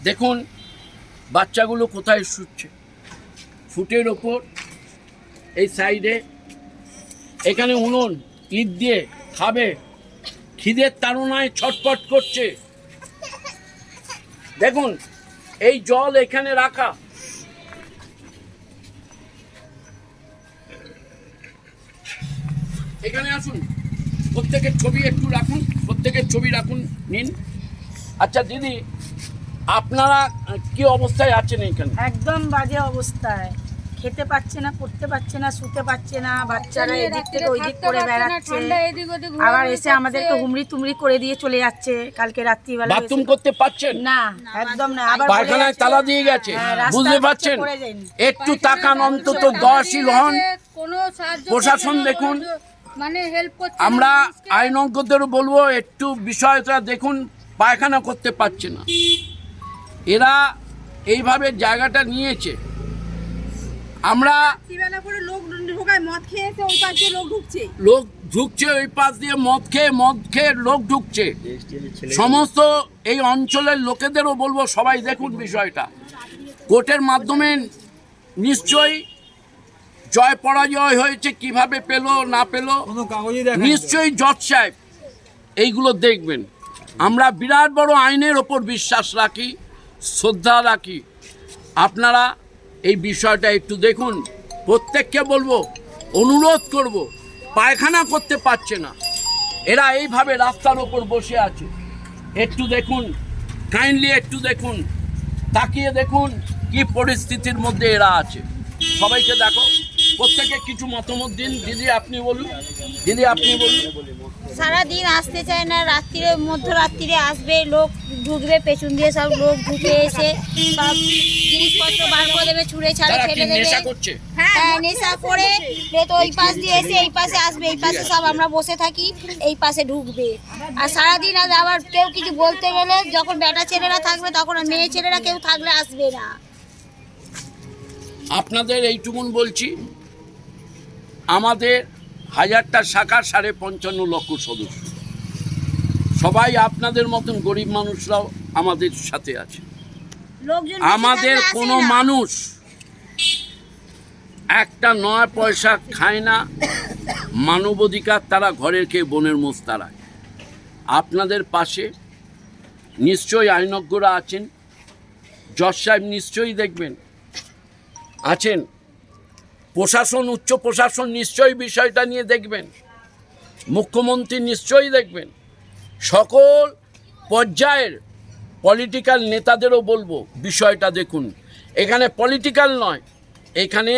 দেখুন বাচ্চাগুলো কোথায় শুচ্ছে, ফুটের ওপর এই সাইডে। এখানে উনুন ইট দিয়ে খাবে, খিদের তাড়নায় ছটফট করছে। দেখুন এই জল এখানে রাখা, এখানে আসুন, প্রত্যেকের ছবি একটু রাখুন, প্রত্যেকের ছবি রাখুন, নিন। আচ্ছা দিদি, আপনারা কি অবস্থায় আছেন এইখানে? একদম বাজে অবস্থায়, খেতে পাচ্ছে না, পড়তে পারছে না, শুতে পারছে না, বাচ্চারা এদিক থেকে ওই দিক করে বেড়াচ্ছে, আবার এসে আমাদেরকে হুমড়ি তুমড়ি করে দিয়ে চলে যাচ্ছে। কালকে রাত্রিবেলা বাথরুম করতে পাচ্ছেন না, একদম না, আবার পায়খানায় তালা দিয়ে গেছে, বুঝতে পারছেন? একটু তাকান, অন্তত 10 হন প্রশাসন। দেখুন আমরা আইনজ্ঞদেরও বলবো একটু বিষয়টা দেখুন, পায়খানা করতে পারছে না, এরা এইভাবে জায়গাটা নিয়েছে। আমরা লোক ঢুকছে ওই পাশ দিয়ে, মদ খেয়ে লোক ঢুকছে। সমস্ত এই অঞ্চলের লোকেদেরও বলবো, সবাই দেখুন বিষয়টা। কোর্টের মাধ্যমে নিশ্চয়ই জয় পরাজয় হয়েছে, কিভাবে পেল না পেল নিশ্চয়ই জজ সাহেব এইগুলো দেখবেন। আমরা বিরাট বড় আইনের ওপর বিশ্বাস রাখি, শ্রদ্ধা রাখি। আপনারা এই বিষয়টা একটু দেখুন, প্রত্যেককে বলবো, অনুরোধ করব, পায়খানা করতে পারছে না, এরা এইভাবে রাস্তার ওপর বসে আছে। একটু দেখুন, কাইন্ডলি একটু দেখুন, তাকিয়ে দেখুন কি পরিস্থিতির মধ্যে এরা আছে। সবাইকে দেখো, প্রত্যেকে কিছু মতামত দিন। দিদি আপনি বলুন, দিদি আপনি বলুন। সারাদিন আসতে চায় না, রাত্রিরে মধ্যরাত্রিরে আসবে, লোক ঢুকবে, পেছন দিয়ে সব লোক ঢুকে এসে সব জিনিসপত্র বার করে দেবে, ছুঁড়ে ছাড়ে ফেলে দেবে। হ্যাঁ, নেশা করে তো ওই পাশ দিয়ে এসে এই পাশে আসবে, এই পাশে সব আমরা বসে থাকি, এই পাশে ঢুকবে। আর সারাদিন আবার কেউ কিছু বলতে গেলে, যখন বেটা ছেলেরা থাকবে তখন মেয়ে ছেলেরা কেউ থাকলে আসবে না। আপনাদের এইটুকুন বলছি, আমাদের 1000টা শাখা 55.5 লক্ষ সদস্য, সবাই আপনাদের মতন গরিব মানুষরাও আমাদের সাথে আছে। আমাদের কোনো মানুষ একটা 9 পয়সা খায় না, মানবাধিকার তারা ঘরের খেয়ে বনের মোষ তাড়ায়। আপনাদের পাশে নিশ্চয়ই আইনজ্ঞরা আছেন, জজ সাহেব নিশ্চয়ই দেখবেন আছেন, প্রশাসন, উচ্চ প্রশাসন নিশ্চয়ই বিষয়টা নিয়ে দেখবেন, মুখ্যমন্ত্রী নিশ্চয়ই দেখবেন, সকল পর্যায়ের পলিটিক্যাল নেতাদেরও বলবো বিষয়টা দেখুন। এখানে পলিটিক্যাল নয়, এখানে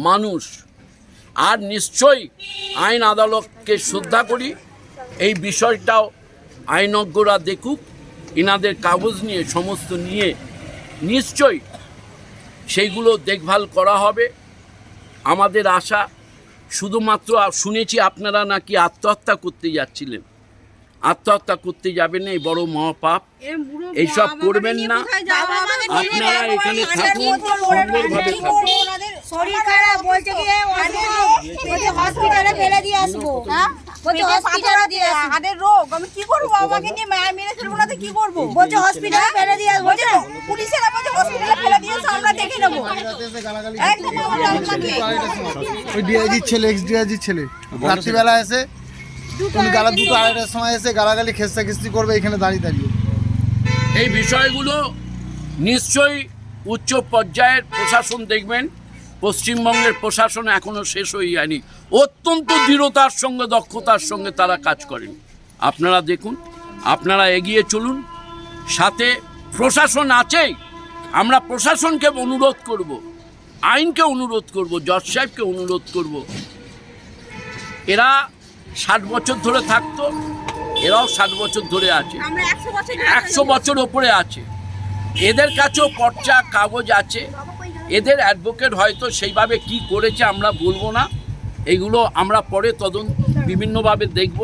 মানুষ। আর নিশ্চয়ই আইন আদালতকে শ্রদ্ধা করি, এই বিষয়টাও আইনজ্ঞরা দেখুক, ইনাদের কাগজ নিয়ে সমস্ত নিয়ে নিশ্চয়ই সেইগুলো দেখভাল করা হবে। আমাদের আশা, শুধুমাত্র শুনেছি আপনারা নাকি আত্মহত্যা করতে যাচ্ছিলেন, আত্মহত্যা করতে যাবেন না, এই বড় মহাপাপ, এইসব করবেন না। আপনারা এখানে থাকুন, সুন্দরভাবে থাকুন। শরীর খারাপ বলছে কি হসপিটালে ফেলে দিয়ে আসবো, বলছে হসপিটালে দিয়ে আসবো, হাড়ের রোগ, আমি কি করবো, আমাকে নিয়ে মায়া মেরে ফেলবো না তো কি করবো, বলছে হসপিটালে ফেলে দিয়ে আসবো, বলছে পুলিশেরা বলছে হসপিটালে ফেলে দিয়ে আসো, আমরা দেখে নেবো। একদম ওই ডিআইজির ছেলে, এক্স ডিআইজির ছেলে রাত্রিবেলা এসে উনি গালা 2টা 2:30টার সময় এসে গালাগালি খেস্তি করবে এখানে দাঁড়িয়ে দাঁড়িয়ে। এই বিষয়গুলো নিশ্চয়ই উচ্চ পর্যায়ের প্রশাসন দেখবেন। পশ্চিমবঙ্গের প্রশাসন এখনও শেষ হয়ে যায়নি, অত্যন্ত দৃঢ়তার সঙ্গে, দক্ষতার সঙ্গে তারা কাজ করেন। আপনারা দেখুন, আপনারা এগিয়ে চলুন, সাথে প্রশাসন আছেই। আমরা প্রশাসনকে অনুরোধ করব, আইনকে অনুরোধ করব, জজ সাহেবকে অনুরোধ করব। এরা 60 বছর ধরে থাকতো, এরাও 60 বছর ধরে আছে, 100 বছর ওপরে আছে। এদের কাছেও পর্চা কাগজ আছে, এদের অ্যাডভোকেট হয়তো সেইভাবে কি করেছে আমরা বলবো না, এইগুলো আমরা পরে তদন্ত বিভিন্নভাবে দেখব।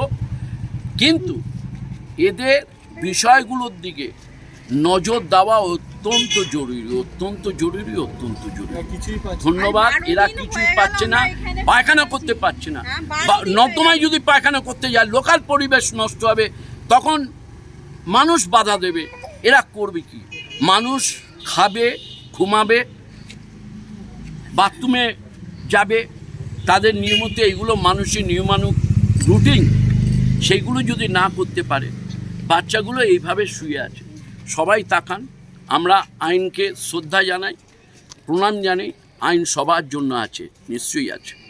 কিন্তু এদের বিষয়গুলোর দিকে নজর দেওয়া অত্যন্ত জরুরি, অত্যন্ত জরুরি, অত্যন্ত জরুরি। ধন্যবাদ। এরা কিছুই পাচ্ছে না, পায়খানা করতে পারছে না। নর্দমায় যদি পায়খানা করতে যায়, লোকাল পরিবেশ নষ্ট হবে, তখন মানুষ বাধা দেবে, এরা করবে কি? মানুষ খাবে, ঘুমাবে, বাথরুমে যাবে, তাদের নিয়মিত এইগুলো মানুষের নিয়মানুক রুটিন, সেইগুলো যদি না করতে পারে, বাচ্চাগুলো এইভাবে শুয়ে আছে। সবাই তাকান, আমরা আইনকে শ্রদ্ধা জানাই, প্রণাম জানাই। আইন সবার জন্য আছে, নিশ্চয়ই আছে।